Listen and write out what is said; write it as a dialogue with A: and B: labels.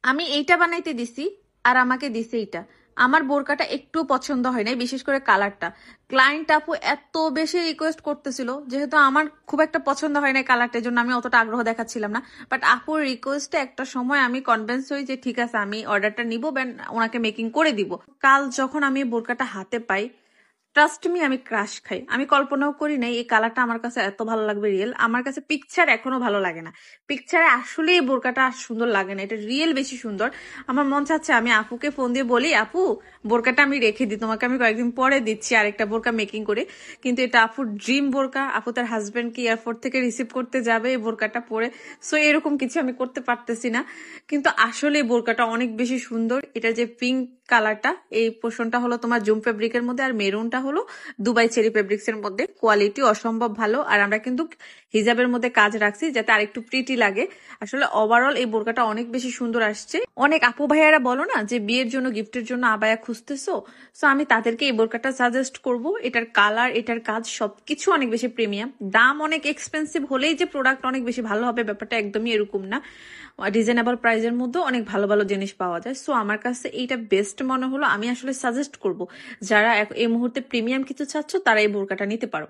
A: আমি এইটা বানাইতে দিছি আর আমাকে দিছে এইটা। আমার বোরকাটা একটু পছন্দ হয় নাই, বিশেষ করে কালারটা। ক্লায়েন্ট আপু এত বেশি রিকোয়েস্ট করতেছিল, যেহেতু আমার খুব একটা পছন্দ হয় না কালারটার জন্য আমি অতটা আগ্রহ দেখাচ্ছিলাম না। বাট আপুর রিকোয়েস্টে একটা সময় আমি কনভিন্স হই যে ঠিক আছে আমি অর্ডারটা নিবো, ওনাকে মেকিং করে দিব। কাল যখন আমি বোরকাটা হাতে পাই, ট্রাস্ট মি আমি ক্রাশ খাই। আমি কল্পনাও করি নাই এই কালারটা আমার কাছে এত ভালো লাগবে। রিয়েল আমার কাছে পিকচার এখনো ভালো লাগে না, পিকচারে আসলে এই বোরকাটা আর সুন্দর লাগে না, এটা রিয়েল বেশি সুন্দর। আমার মন চাচ্ছে আমি আপুকে ফোন দিয়ে বলি, আপু বোরকাটা আমি রেখে দিই, তোমাকে আমি কয়েকদিন পরে দিচ্ছি আরেকটা বোরকা মেকিং করে। কিন্তু এটা আপুর ড্রিম বোরকা, আপু তার হাজবেন্ডকে এয়ারপোর্ট থেকে রিসিভ করতে যাবে এই বোরকাটা পরে। সো এরকম কিছু আমি করতে পারতেছি না, কিন্তু আসলে এই বোরকাটা অনেক বেশি সুন্দর। এটা যে পিঙ্ক কালারটা, এই পোর্শনটা হলো তোমার জুম ফেব্রিকের মধ্যে, আর মেরুনটা হলো দুবাই চেরি ফেব্রিক্স এর মধ্যে। কোয়ালিটি অসম্ভব ভালো, আর আমরা কিন্তু হিজাবের মধ্যে কাজ রাখছি যাতে আরেকটু প্রিটি লাগে। আসলে ওভারঅল এই বোরকাটা অনেক বেশি সুন্দর আসছে। অনেক আপু ভাইয়ারা বলো না যে বিয়ের জন্য গিফটের জন্য আবায়া খুঁজতেছো, সো আমি তাদেরকে এই বোরকাটা সাজেস্ট করব। এটার কালার, এটার কাজ সবকিছু অনেক বেশি প্রিমিয়াম। দাম অনেক এক্সপেন্সিভ হলেই যে প্রোডাক্ট অনেক বেশি ভালো হবে ব্যাপারটা একদমই এরকম না। রিজনেবল প্রাইসের মধ্যে অনেক ভালো ভালো জিনিস পাওয়া যায়। সো আমার কাছে এইটা বেস্ট মনে হলো। আমি আসলে সাজেস্ট করব যারা এই মুহূর্তে প্রিমিয়াম কিছু চাচ্ছ তারা এই বোরকাটা নিতে পারো।